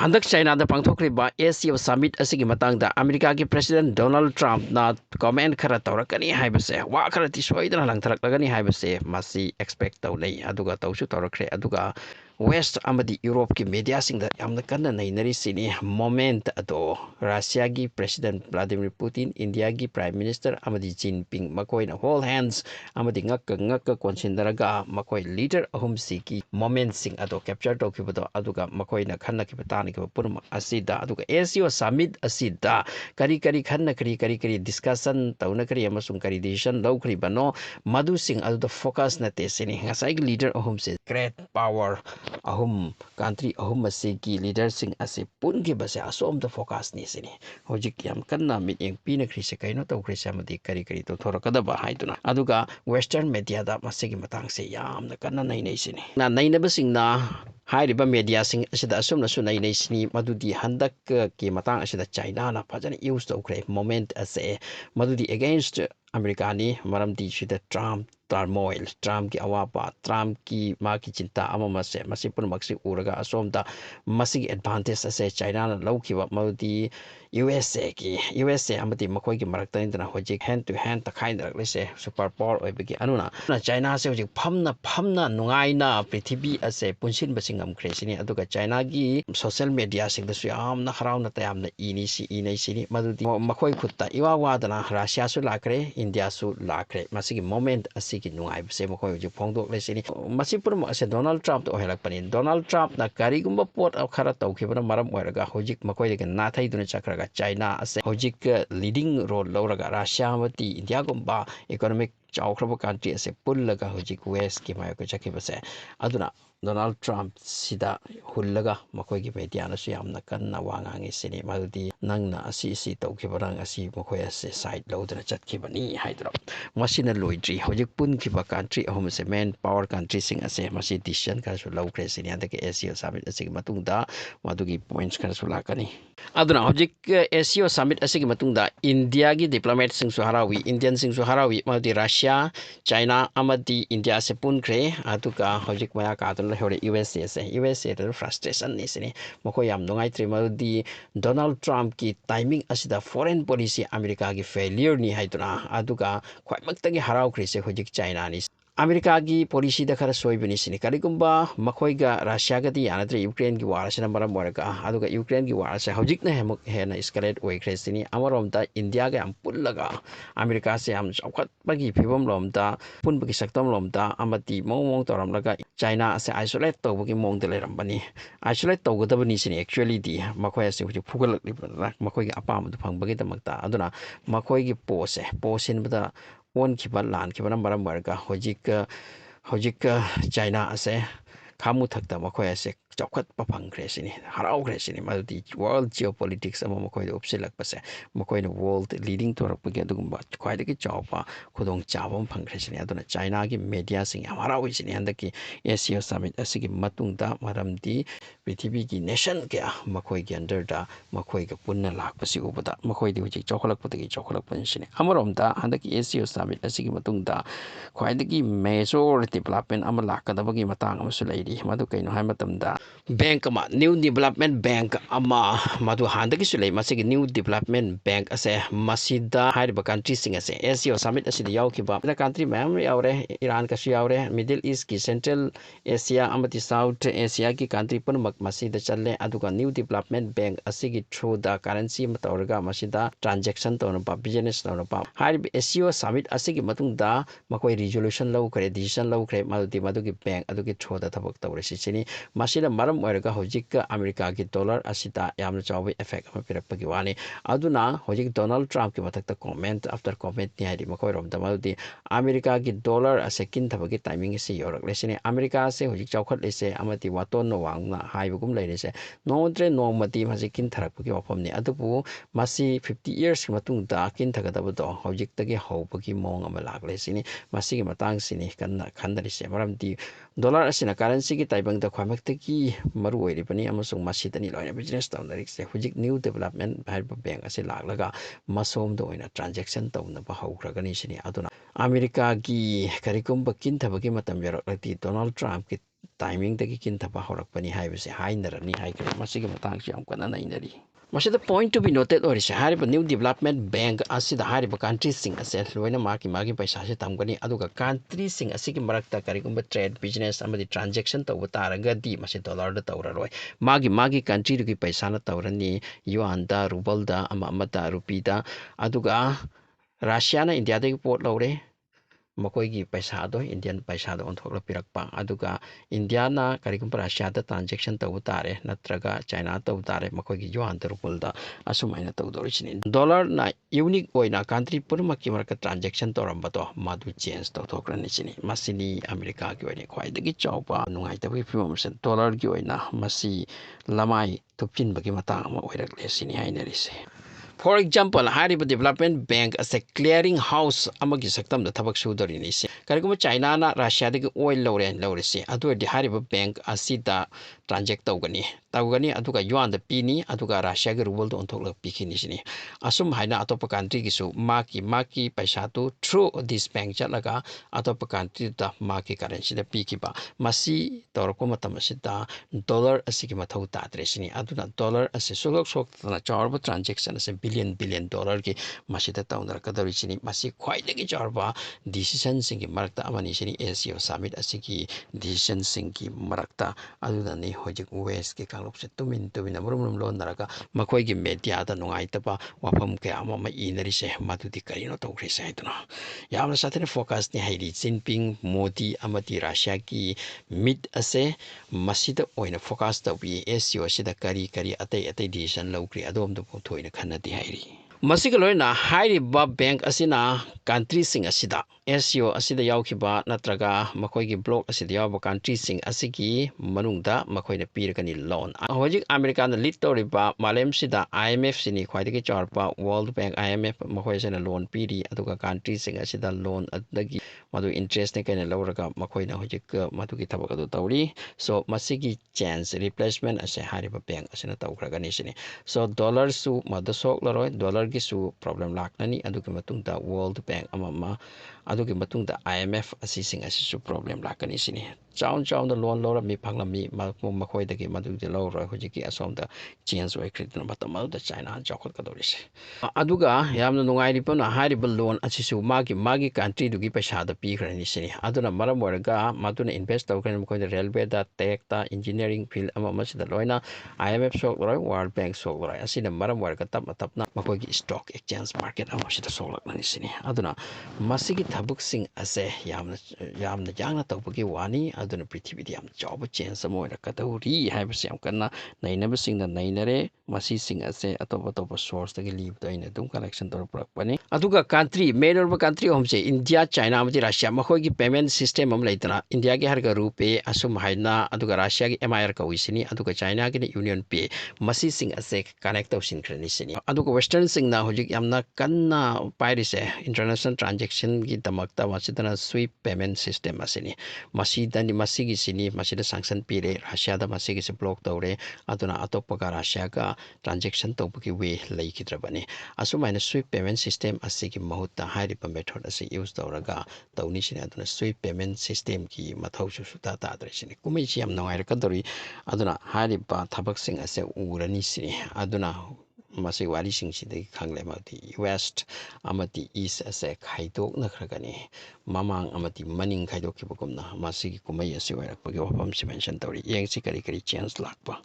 Handak China da pangthokriba ASEAN Summit asigi matangda America ki President Donald Trump na comment khara tawrakani haibase wa khara ti soidana langtharaklagani haibase masi expect tawnei aduga tawsu tawrakre aduga West amadi Europe ki media singda yamna kanna nainari sini moment ado Russia ki President Vladimir Putin India ki Prime Minister amadi Jinping makoi na hold hands amadi ngakka konsindaraga makoi leader ahum siki moment sing ado capture tawkibado aduga makoi na khanna ki patani ki purma asida aduga ASEAN Summit asida kari khanna kari discussion tawna kari amasung kari decision lawkri bano madu sing aduda focus na te sini ngasai leader ahum se great power ahum country ahum asigi leader sing ase pungi base asom the focus ni sini hojik yam kanna mit eng pina khrise kaino to khrise amadi kari to thorakada ba haiduna aduga western media da masigi matang se yam na kanna nei sini na naina basing na hairiba media sing asida asum na sunai nei sini madudi handak ki matang asida China na phajana use to kre moment ase madudi against America ni maramdi sida Trump turmoil Trump ki awapa Trump ki maki cinta ama mase masi pun maksi uraga asomda masi advantage ase China na laukiwa madudi USA amati makoi ki marakta indana hojik hand to hand takhain lese super power oibagi anuna na China se hojik phamna nungaina prithibi ase punsin basingam kresini aduga China gi social media sing da su amna harauna tayamna ini sini madudi makoi khutta iwa wadana Russia su lakre India su lakre masigi moment asigi nungai base makoi hojik phongdok lesini masi pun ase Donald Trump to helak panin Donald Trump na karigumba pot khara tawkhibana maram oiraga hojik makoi de na thaiduna chakra China ase hojik leading role lauraga Russia mati India gumba economic chawkraba country ase pullaga hojik west ki mayo chakibase aduna Donald Trump sida hullaga makoi gi media na su yamna kanna wangangi sini madudi nangna asi tawkibarang asi makoi ase side lodra chatkibani haidra masina loidri hojik pun kiba country ahum se main power country sing ase masi decision ka su lawkre sini andake ASEAN Summit ase matungda madugi points ka su lakani aduna hojik ASEAN Summit asigi matungda India gi diplomat sing su harawi Indian sing su harawi madi Russia China amadi India se punkre aduga hojik maya ka adun hore USA the frustration ni sini mako yam nungai trimadi Donald Trump ki timing asida foreign policy America gi failure ni haiduna aduga khwaimak gi haraw khrise hojik China ni America gi policy da khara soibani sini karigumba makhoiga Russia ga di anadre Ukraine gi war sina maram moraga aduga Ukraine gi war sa hojik na hemuk hena escalate oi khresini amarom da India ga am pullaga America se am chawkhat bagi phibom lom da pun bagi saktom lom da amati mong toram laga China se isolate to bagi mong de lerambani isolate to godabani sini actually di makhoi se hojik phugal makhoi gi apam du phang bagi damakta aduna makhoi gi posin bada on kiba lan kiba maram marga hojik China ase kamu thakta makhoi ase chawkhat pa phangre sini harau khre sini madudi world geopolitics ama makhoi opsilak pase makhoi na world leading to rak pagi adugumba khwai dagi chawpa khudong chawam phangre sini aduna China gi media sing harau sini andaki ASEAN Summit asigi matungda maramdi prithibi gi nation kya makhoi gi under da makhoi ga punna lakpasi ubada makhoi di hojik chawkhalak patagi chawkhalak pan sini amarom da andaki ASEAN Summit asigi matungda khwai dagi major development ama lakadabagi matang amasu leiri madu kaino hai matamda bank ama new development bank ama madu handagi sulei masigi new development bank ase masida hariba country sing ase ASEAN Summit asidi yaukiba the country ma'am yaure Iran ka su yaure Middle East ki Central Asia amati South Asia ki country pun mak masida challe aduga new development bank asigi through the currency matawraga masida transaction tawna pa business tawna pa hariba ASEAN Summit asigi matungda makoi resolution law kare decision law kare madugi bank adugi through the thabak tawre sini masida maram oiraga hojik America ki dollar asida yamna chawi effect ama pirakpagi wani aduna hojik Donald Trump ki mathakta comment after comment ni hari makoi rom da madudi America ki dollar ase kin thabagi timing se yorak lesini America se hojik chawkhat lese amati waton no wangna haibugum leirese nodre nomati hojik kin tharakpagi wafam ni adubu masi 50 years ki matungda kin thagadabado hojik tagi hawbagi mong ama lak lesini masi ki matang sini kanna khandarise maramdi dollar asina currency ki taibang da khwamak tagi maru oiribani amasung masitani loina business tawnarik se hojik new development haiba bank ase laklaga masom do oina transaction tawna ba hawkragani sini aduna America gi karikum bakin thabagi matam yarak lati Donald Trump ki टाइमिंगदगी किंथबा हौरकपनी हाइबसे हाइनरनी हाइग्रे मसिगे मतंगसे यम कना नाइनरी मसिदा point to be noted ओरिसे हारिबा new development bank असिदा हारिबा country सिंग असे लोइना मागी पैसा से तमगनी अदुगा कंट्री सिंग असिगी मरक्ता करिगुंबा ट्रेड बिजनेस अमदि ट्रांजैक्शन तौबा तारगदी मसि डॉलर दा तौररोय मागी कंट्री दुगी पैसा ना तौरनी युआन दा रूबल दा अमदा रुपी दा अदुगा रशिया ना इंडिया दगी पोट लौरे मकोई पैसा दो इंडियन पैसा दो ओंथोकला पिरकपा अदुगा इंडिया ना करिगुंबा रशिया दा ट्रांजैक्शन तौबा तारे नत्रगा चाइना तौबा तारे मकोई युआन दा रूबल दा असुमाइना तौदोरिसिनी डॉलर ना यूनिक ओइना कंट्री पुरमकी मरका ट्रांजैक्शन तौरंबदो मादु चेंज तौथोक्रनिसिनी मसिनी अमेरिका की ओइने ख्वाइदगी चौपा नुंगाइतबगी फिवमसे डॉलर की ओइना मसी लमाई तुपचिनबगी मतांग अमा ओइरकलेसिनी हाइनरिसे फॉर एग्जांपल हारिब डेवलपमेंट बैंक असे क्लियरिंग हाउस अमगी सक्तम द थबक सुदरिनी से करिगुम चाइना ना रशिया दगी ऑयल लौरेसे अदुदि हारिब बैंक असिदा ट्रांजैक्ट तौगनी अदुगा युआन द पीनी अदुगा रशिया के रूबल दो ओंथोकला पिखिनी सिनी असुम हाइना अतोप कंट्री गिसु माकी पैसा तो through this bank चलगा Atop country दा माकी करेंसी दा पिकिबा मसी तौरको मतम असिदा डॉलर असिगी मथौ ताद्रे सिनी अदुना डॉलर असे सोक चारब ट्रांजैक्शन असे बिलियन डॉलर की मसीदा तौनरकदरिसिनी मसी ख्वाइदगी चारबा डिसीजन सिंगी मरक्ता अमनी सिनी एशिया समिट असिगी डिसीजन सिंगी मरक्ता अदुदनी होजिक वेस्ट के कांगलोपसे तुमिन मुरुम लोनरगा मखोइगी मीडिया दा नुंगाइतबा वाफम के अमम इनरिसे मदुदि करिनो तौख्रिसे हाइदना यामना साथने फोकस नि हाइरि जिनपिंग मोदी अमति रशिया की मिट असे मसीदा ओइना फोकस तौबी एशिया सिदा करी अतै डिसीजन लौख्रि अदोम दो थोइना खन्नदि हाइरि मसिगा लोइना हाइरिबा बैंक असिना कंट्री सिंग असिदा एससीओ असिदा यावखिबा नत्रगा मखोइगी ब्लॉक असिदा यावबा कंट्री सिंग असिगी मनुंगदा मखोइना पीरगनी लोन होजिक अमेरिका ना लीड तौरिबा मालेम सिदा आईएमएफ सिनी ख्वाइदगी चारबा वर्ल्ड बैंक आईएमएफ मखोइसेना लोन पीरी अदुगा कंट्री सिंग असिदा लोन अदगी मदु इंटरेस्ट ने कैना लौरगा मखोइना होजिक मदुगी थबक अदु तौरी सो मसिगी चेंज रिप्लेसमेंट असे हारिबा बैंक असिना तौखरगनी सिनी सो डॉलर सु मदसोक लरोय डॉलर की सु प्रॉब्लम लाकननी अदुगी मतुंगदा वर्ल्ड बैंक अममा अदुगी मतुंगदा आईएमएफ असिसिंग असिसु प्रॉब्लम लाकनी सिनी चाउन लोन लोरा मी फंगलमी मखोइदगी मदुगी लौरोय होजिकी असोमदा चेंज ओइख्रिदना मतमदा चाइना जखत कदोरिसे अदुगा यामना नुंगाइरिपना हारिबा लोन असिसु मागी कंट्री दुगी पैसा दा पीखरनी सिनी अदुना मरम ओरगा मदुना इन्वेस्ट तौखरनि मखोइदा रेलवे दा टेक दा इंजीनियरिंग फील्ड अमा मसिदा लोइना आईएमएफ सोक लरोय वर्ल्ड बैंक सोक लरोय असिना मरम ओरगा तपना मखोइगी स्टॉक एक्सचेंज मार्केट अमा सिदा सोकलकनी सिनी अदुना मसिगी थबुकसिंग असे यामना यांगना तौबगी वानी अदुना पृथ्वीदी याम चावब चेंज अमा ओइरकदौरी हाइबसे याम कन्ना नैनबसिंगना नैनरे मसिसिंग असे अतोप सोर्स तगी लीबदो इन दुम कलेक्शन तौर पुरकपनी अदुगा कंट्री मेजर कंट्री होमसे इंडिया चाइना अमदि रशिया मखोइगी पेमेंट सिस्टम अम लेतना इंडिया के हरगा रुपे असुम हाइना अदुगा रशिया की एमआईआर कविसिनी अदुगा चाइना की यूनियन पे मसिसिंग असे कनेक्ट तौसिनख्रनि सिनी अदुगा वेस्टर्न सिंगना होजिक यामना कन्ना पाइरिसे इंटरनेशनल ट्रांजैक्शन की दमकता मसिदना स्विप पेमेंट सिस्टम असिनी मसिदनी मसिगी सिनी मसिदा सैंक्शन पीरे रशिया दा मसिगी से ब्लॉक तौरे अदुना अतोपगा रशिया का ट्रांजैक्शन तौबगी वे लेखिद्रबनी असुमाइना स्विप पेमेंट सिस्टम असिगी महुत्ता हारिबा मेथड असे यूज तौरगा तौनिसिनी अदुना स्विप पेमेंट सिस्टम की मथौसु सुता ताद्रेसिनी कुमैसी याम नंगाइरकदोरी अदुना हारिबा थबकसिंग असे उरनी सिनी अदुना मसी वारी सिंगसिदगी खंगले मति वेस्ट अमति ईस्ट असे खाइदोकनख्रगनी ममांग अमति मनिंग खाइदोखिबगुमना मसिगी कुमै असे वरकपगी वफम से मेंशन तौरी येंगसी करी चेंज लाकपा